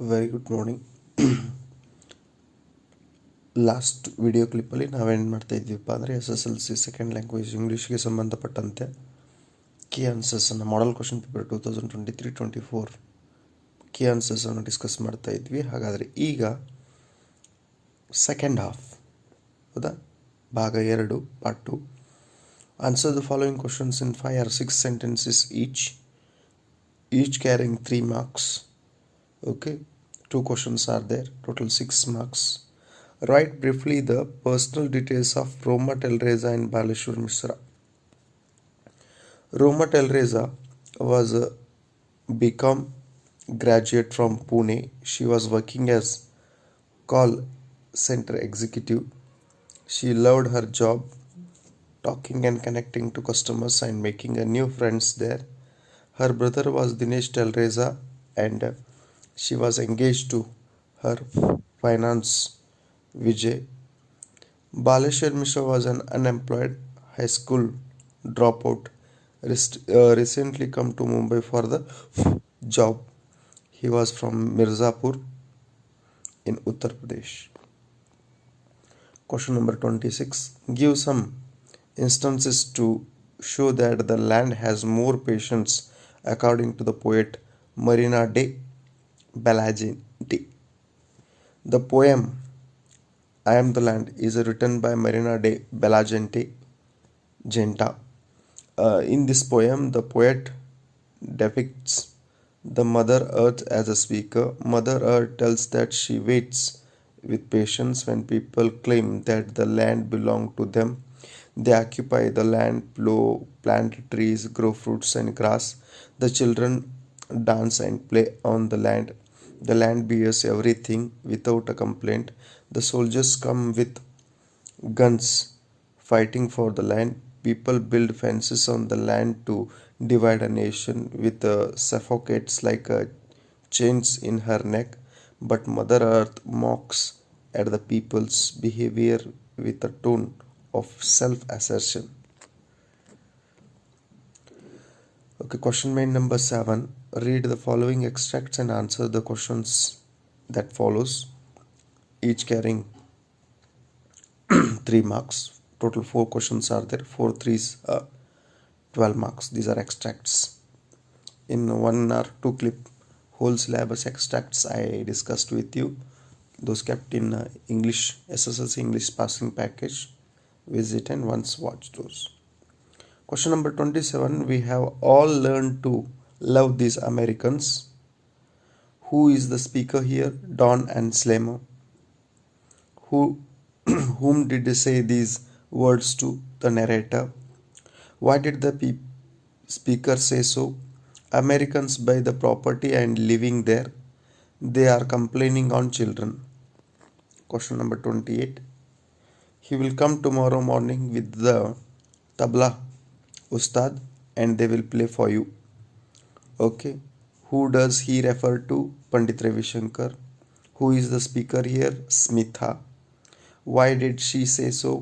Very good morning. Last video ಕ್ಲಿಪ್ಪಲ್ಲಿ ನಾವೇನು ಮಾಡ್ತಾ ಇದ್ವಿಪ್ಪ ಅಂದರೆ SSLC ಸೆಕೆಂಡ್ ಲ್ಯಾಂಗ್ವೇಜ್ ಇಂಗ್ಲೀಷ್ಗೆ ಸಂಬಂಧಪಟ್ಟಂತೆ ಕೀ ಆನ್ಸರ್ಸನ್ನು ಮಾಡಲ್ ಕ್ವಶನ್ ಪೇಪರ್ 2023-24 ಕೀ ಆನ್ಸರ್ಸನ್ನು ಡಿಸ್ಕಸ್ ಮಾಡ್ತಾ ಇದ್ವಿ. ಹಾಗಾದರೆ ಈಗ ಸೆಕೆಂಡ್ ಹಾಫ್, ಹೌದಾ, ಭಾಗ 2 part 2. Answer the following questions in 5 or 6 sentences each carrying 3 marks. Okay, 2 questions are there, total 6 marks. Write briefly the personal details of Roma Telreza and Baleshwar Mishra. Roma Telreza was a BCom graduate from Pune. She was working as call center executive. She loved her job, talking and connecting to customers and making a new friends there. Her brother was Dinesh Telreza and she was engaged to her finance Vijay. Baleshwar Mishra was an unemployed high school dropout, recently come to Mumbai for the job. He was from Mirzapur in Uttar Pradesh. Question number 26. Give some instances to show that the land has more patience according to the poet Marina de Bellagenti. The poem I Am the Land is written by Marina de Bellagenti. In this poem, the poet depicts the Mother Earth as a speaker. Mother Earth tells that she waits with patience when people claim that the land belongs to them. They occupy the land, plant trees, grow fruits and grass. The children dance and play on the land. The land bears everything without a complaint. The soldiers come with guns fighting for the land. People build fences on the land to divide a nation with suffocates like chains in her neck. But Mother Earth mocks at the people's behavior with a tone of self-assertion. Okay, question main number 7. Read the following extracts and answer the questions that follows, each carrying 3 marks. Total 4 questions are there. 4 3s 12 marks. These are extracts. In 1 or 2 clip, whole syllabus extracts I discussed with you. Those kept in English, SSLC English passing package. Visit and once watch those. Question number 27. We have all learned to love these Americans. Who is the speaker here? Don and Slamo. Whom did they say these words to? The narrator. Why did the speaker say so? Americans buy the property and living there. They are complaining on children. Question number 28. He will come tomorrow morning with the tabla ustad and they will play for you. Okay. Who does he refer to? Pandit Ravi Shankar. Who is the speaker here? Smitha. Why did she say so?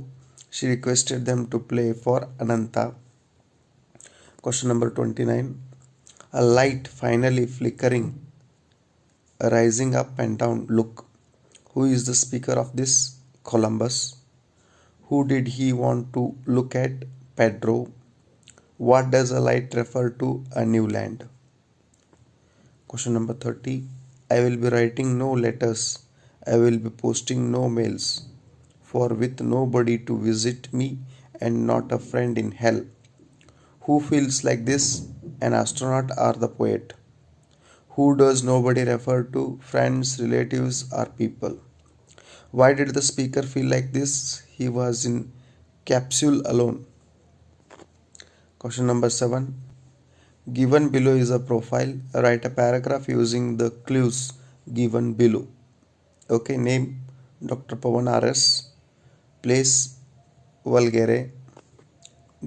She requested them to play for Ananta. Question number 29. A light finally flickering, rising up and down. Look. Who is the speaker of this? Columbus. Who did he want to look at? Pedro. What does a light refer to? A new land. Question number 30. I will be writing no letters. I will be posting no mails. For with nobody to visit me and not a friend in hell. Who feels like this? An astronaut or the poet? Who does nobody refer to? Friends, relatives or people? Why did the speaker feel like this? He was in capsule alone. Question number 7. Given below is a profile. Write a paragraph using the clues given below. Okay, name Dr. Pawan R.S. Place Valgere.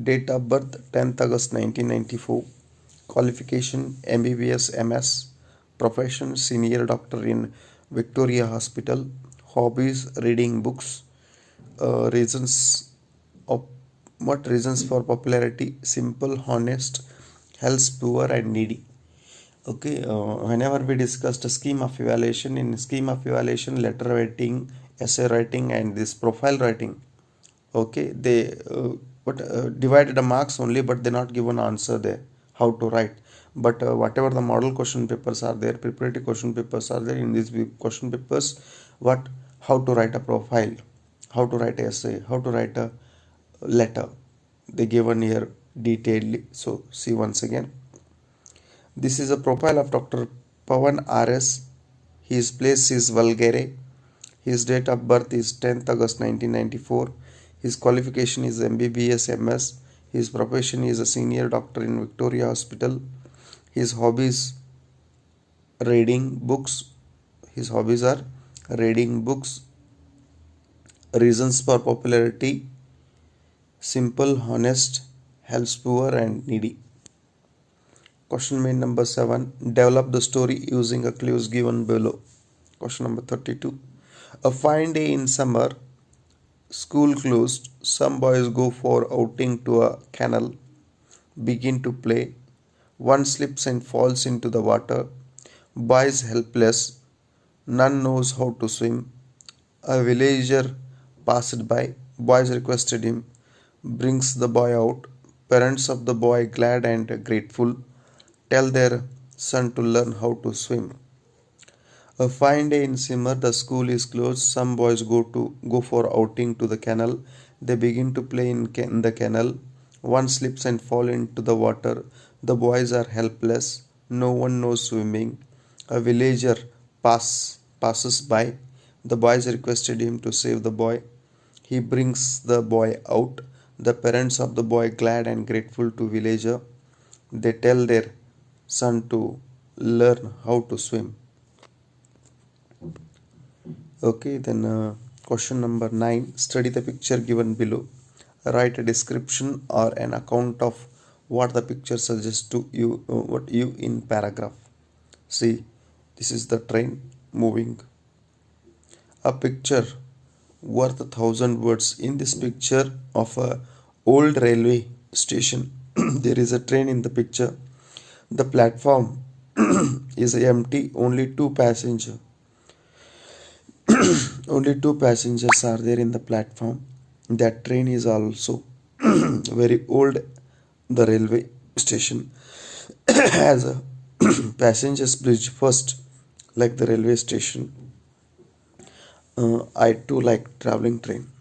Date of birth 10th August 1994. Qualification MBBS MS. Profession senior doctor in Victoria Hospital. Hobbies reading books. Reasons for popularity? Simple, honest, helps poor and needy. Okay, whenever we discussed a scheme of evaluation, in scheme of evaluation, letter writing, essay writing, and this profile writing, okay, they divided the marks only, but they not given answer there how to write. But whatever the model question papers are there, preparatory question papers are there, in these question papers, what, how to write a profile, how to write essay, how to write a letter, they given here detailedly. So see once again, this is a profile of Dr. Pawan RS. His place is Valgare. His date of birth is 10th August 1994. His qualification is MBBS MS. His profession is a senior doctor in Victoria Hospital. His hobbies reading books. His hobbies are reading books. Reasons for popularity: simple, honest, helps poor and needy. Question main number 7. Develop the story using a clues given below. Question number 32. A fine day in summer, school closed, some boys go for outing to a canal, begin to play. One slips and falls into the water. Boys helpless, none knows how to swim. A villager passed by, boys requested him, brings the boy out. Parents of the boy, glad and grateful, tell their son to learn how to swim. A fine day in summer, the school is closed. Some boys go for outing to the canal. They begin to play in the canal. One slips and fall into the water. The boys are helpless. No one knows swimming. A villager passes by. The boys requested him to save the boy. He brings the boy out. The parents of the boy, glad and grateful to villager, they tell their son to learn how to swim. Okay, then question number 9. Study the picture given below. Write a description or an account of what the picture suggests to you, what you in paragraph. See, this is the train moving. A picture worth 1,000 words. In this picture of a old railway station, there is a train in the picture. The platform is empty. Only two passengers are there in the platform. That train is also very old. The railway station has a passengers bridge first, like the railway station. I too like traveling train.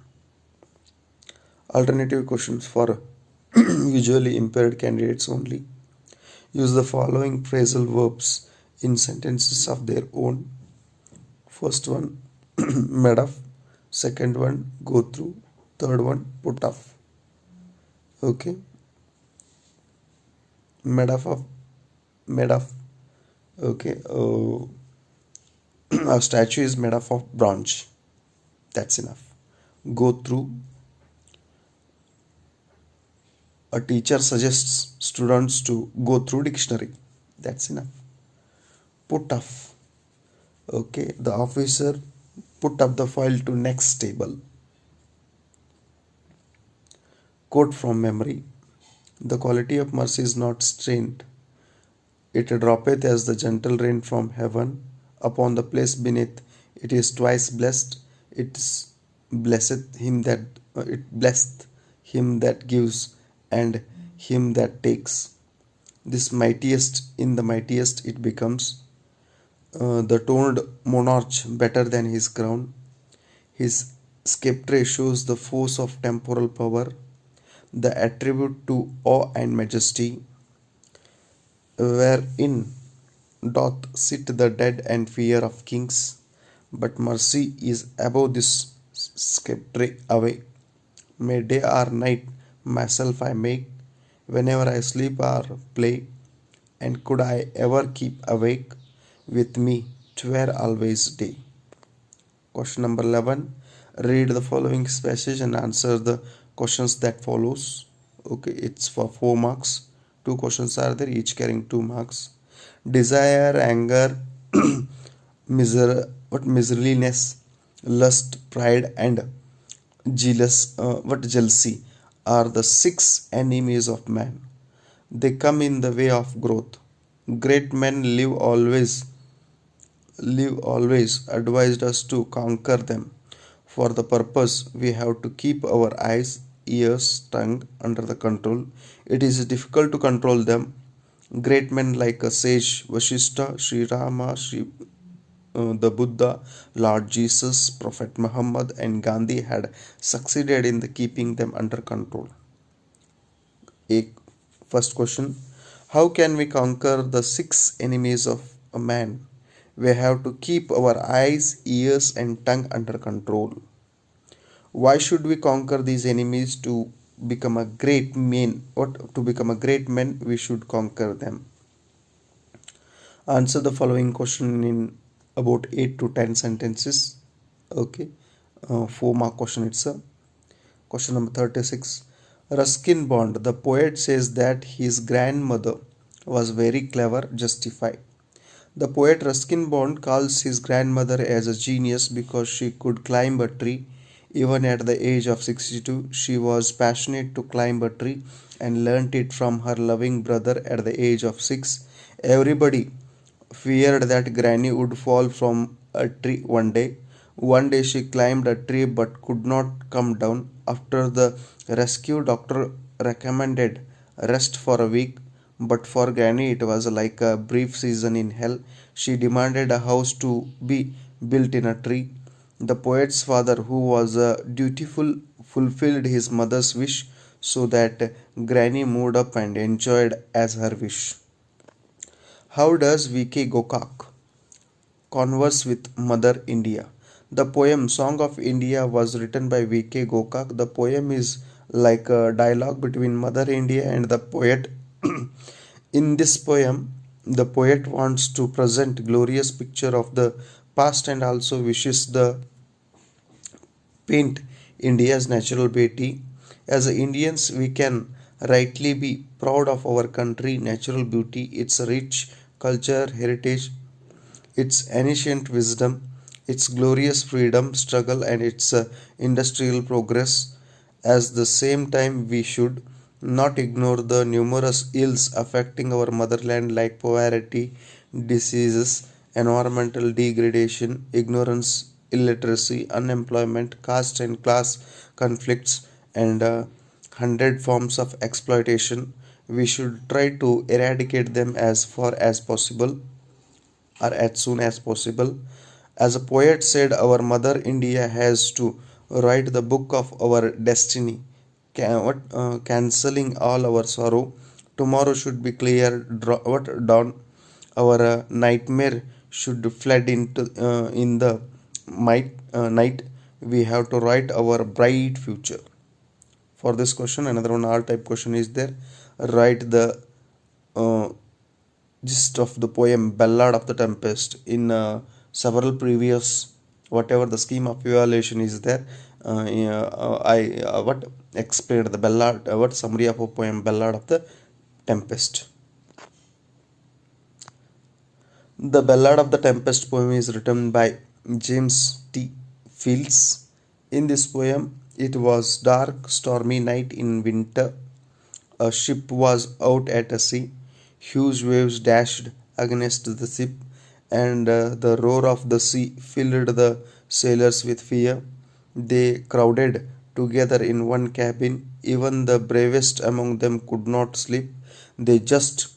Alternative questions for visually impaired candidates only. Use the following phrasal verbs in sentences of their own. First one, made of. Second one, go through. Third one, put off. Okay. Made of. Okay. A statue is made of bronze. That's enough. Go through. A teacher suggests students to go through dictionary. That's enough. Put off. Okay, the officer put up the file to next table. Quote from memory. The quality of mercy is not strained. It droppeth as the gentle rain from heaven upon the place beneath. It is twice blessed. It blesseth him that gives and him that takes. This mightiest in the mightiest it becomes. The toned monarch better than his crown. His sceptre shows the force of temporal power, the attribute to awe and majesty, wherein doth sit the dread and fear of kings. But mercy is above this sceptre away. May day or night myself I make, whenever I sleep or play, and could I ever keep awake, with me 'twere always day. Question number 11. Read the following passage and answer the questions that follows. Okay, it's for 4 marks. 2 questions are there, each carrying 2 marks. Desire, anger, miserliness, lust, pride, and jealousy are the 6 enemies of man. They come in the way of growth. Great men live always advised us to conquer them. For the purpose, we have to keep our eyes, ears, tongue under the control. It is difficult to control them. Great men like a sage Vashishta, Sri Rama, the Buddha, Lord Jesus, Prophet Muhammad, and Gandhi had succeeded in the keeping them under control. A first question: how can we conquer the six enemies of a man? We have to keep our eyes, ears, and tongue under control. Why should we conquer these enemies to become a great man? What to become a great man, we should conquer them. Answer the following question in about 8 to 10 sentences. Okay, 4 mark question. It's a question number 36. Ruskin Bond, the poet, says that his grandmother was very clever. Justify. The poet Ruskin Bond calls his grandmother as a genius because she could climb a tree. Even at the age of 62, she was passionate to climb a tree and learnt it from her loving brother at the age of 6. Everybody feared that Granny would fall from a tree one day. One day she climbed a tree but could not come down. After the rescue, doctor recommended rest for a week, but for Granny it was like a brief season in hell. She demanded a house to be built in a tree. The poet's father, who was dutiful, fulfilled his mother's wish so that Granny moved up and enjoyed as her wish. How does V.K. Gokak converse with Mother India? The poem Song of India was written by V.K. Gokak. The poem is like a dialogue between Mother India and the poet. In this poem, the poet wants to present glorious picture of the past and also wishes the paint India's natural beauty. As Indians, we can rightly be proud of our country, natural beauty, its rich culture, heritage, its ancient wisdom, its glorious freedom struggle, and its industrial progress. At the same time, we should not ignore the numerous ills affecting our motherland like poverty, diseases, environmental degradation, ignorance, illiteracy, unemployment, caste and class conflicts, and 100 forms of exploitation. We should try to eradicate them as far as possible or as soon as possible. As a poet said, our mother India has to write the book of our destiny, cancelling all our sorrow. Tomorrow should be clear dawn. Our nightmare should fled into in the night. We have to write our bright future. For this question, another one all type question is there. Write the uh, gist of the poem Ballad of the Tempest in several previous whatever the scheme of evaluation is there. Yeah, I what explained the ballad, what summary of a poem Ballad of the Tempest. The Ballad of the Tempest poem is written by James T. Fields. In this poem, it was dark, stormy night in winter. A ship was out at sea. Huge waves dashed against the ship, and the roar of the sea filled the sailors with fear. They crowded together in one cabin. Even the bravest among them could not sleep. They just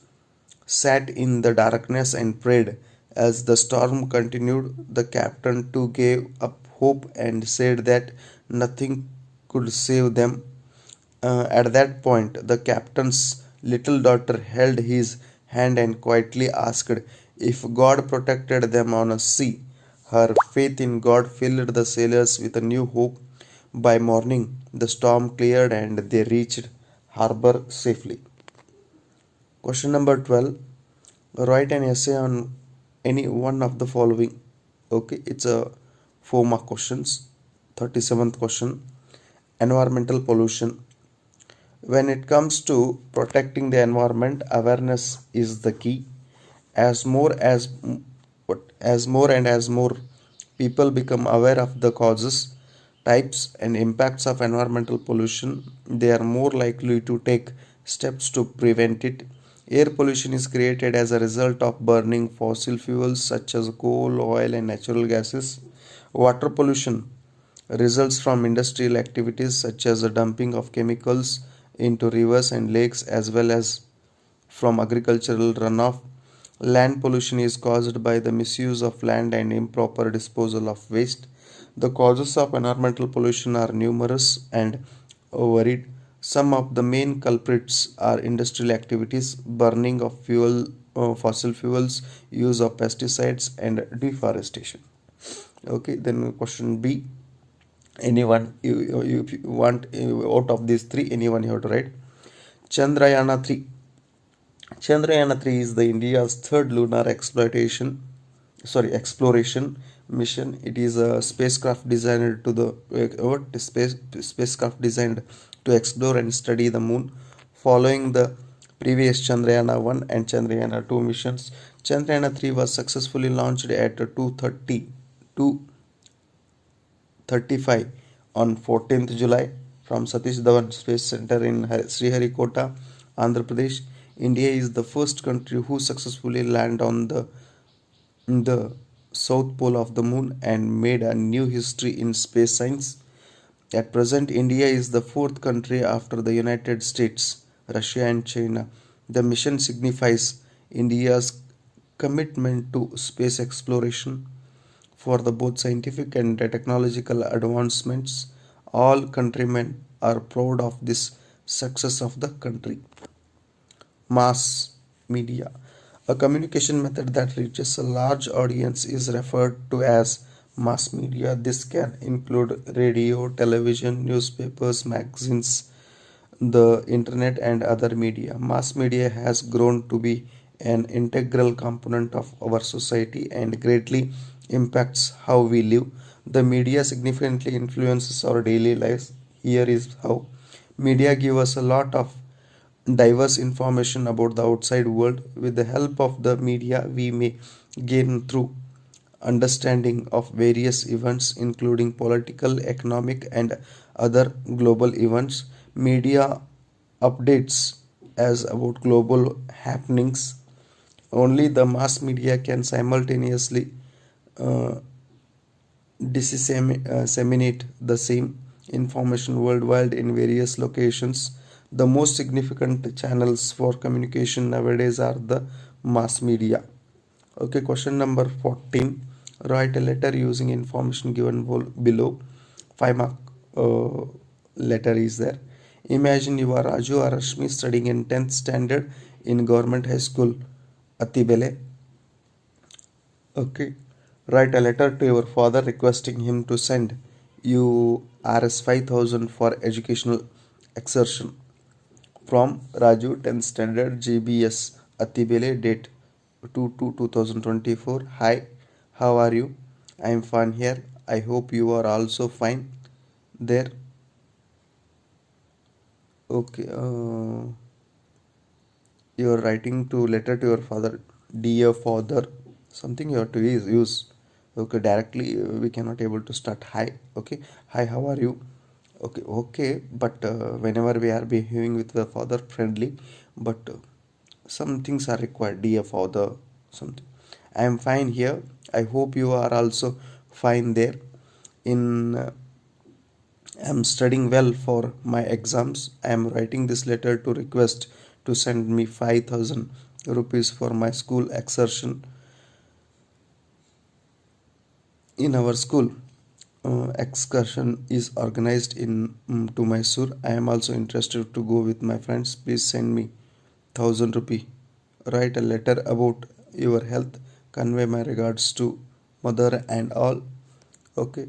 sat in the darkness and prayed. As the storm continued, the captain too gave up hope and said that nothing could save them. At that point, the captain's little daughter held his hand and quietly asked if God protected them on a sea. Her faith in God filled the sailors with a new hope. By morning, the storm cleared and they reached harbor safely. Question number 12. Write an essay on any one of the following. Okay, it's a 4 mark questions. 37th question. Environmental pollution. When it comes to protecting the environment, awareness is the key. As more as as more and as more people become aware of the causes, types, and impacts of environmental pollution, they are more likely to take steps to prevent it. Air pollution is created as a result of burning fossil fuels such as coal, oil, and natural gases. Water pollution results from industrial activities such as the dumping of chemicals into rivers and lakes, as well as from agricultural runoff. Land pollution is caused by the misuse of land and improper disposal of waste. The causes of environmental pollution are numerous and varied. Some of the main culprits are industrial activities, burning of fossil fuels, use of pesticides, and deforestation. Okay, then question B. Anyone, if you want out of these three, anyone you have to write. Chandrayana 3. Chandrayana 3 is the India's third lunar exploration mission. It is a spacecraft designed to spacecraft designed to explore and study the moon. Following the previous Chandrayana 1 and Chandrayana 2 missions, Chandrayana 3 was successfully launched at 2:30 2:35 on 14th July from Satish Dhawan Space Center in Sriharikota, Andhra Pradesh. India is the first country who successfully landed on the south pole of the moon and made a new history in space science. At present, India is the fourth country after the United States, Russia, and China. The mission signifies India's commitment to space exploration. For the both scientific and technological advancements, all countrymen are proud of this success of the country. Mass media. A communication method that reaches a large audience is referred to as mass media. This can include radio, television, newspapers, magazines, the internet, and other media. Mass media has grown to be an integral component of our society and greatly impacts how we live. The media significantly influences our daily lives. Here is how. Media give us a lot of diverse information about the outside world. With the help of the media, we may gain through understanding of various events, including political, economic, and other global events. Media updates as about global happenings. Only the mass media can simultaneously uh, disseminate the same information worldwide in various locations. The most significant channels for communication nowadays are the mass media. Okay, question number 14. Write a letter using information given below. 5 mark letter is there. Imagine you are Raju or Rashmi studying in 10th standard in government high school Atibele. Okay. Write a letter to your father requesting him to send you Rs 5000 for educational exertion. From Raju, 10th standard, GBS Atibele, date 2/2/2024. Hi, how are you? I am fine here. I hope you are also fine there. Okay, you are writing to letter to your father. Dear father, something you have to use. Okay, directly we cannot able to start hi. Okay, hi, how are you? Okay, but whenever we are behaving with the father friendly, but some things are required. Dear father, something. I am fine here. I hope you are also fine there. In I am studying well for my exams. I am writing this letter to request to send me 5000 rupees for my school excursion. In our school, excursion is organized in to Mysore. I am also interested to go with my friends. Please send me 1000 rupee. Write a letter about your health. Convey my regards to mother and all. Okay,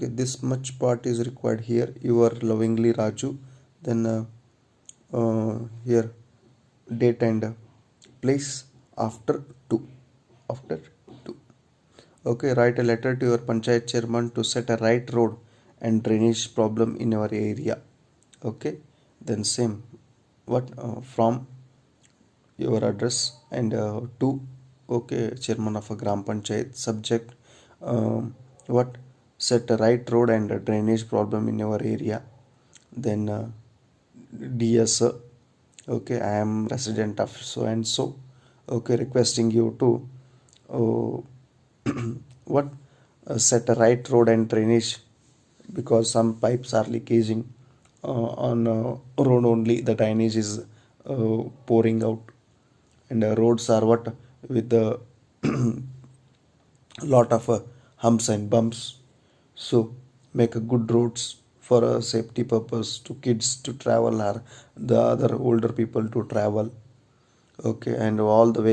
this much part is required here. You are lovingly Raju. Then here date and place after 2. After 2. Okay, write a letter to your panchayat chairman to set a right road and drainage problem in our area. Okay, then same. What from your address and to. Okay, chairman of a gram panchayat. Subject what set a right road and a drainage problem in your area. Then DS, okay, I am resident of so and so, okay, requesting you to what set a right road and drainage, because some pipes are leaking on road only, the drainage is pouring out, and roads are what with the lot of humps and bumps. So make a good roads for a safety purpose to kids to travel or the other older people to travel. Okay, and all the vehicles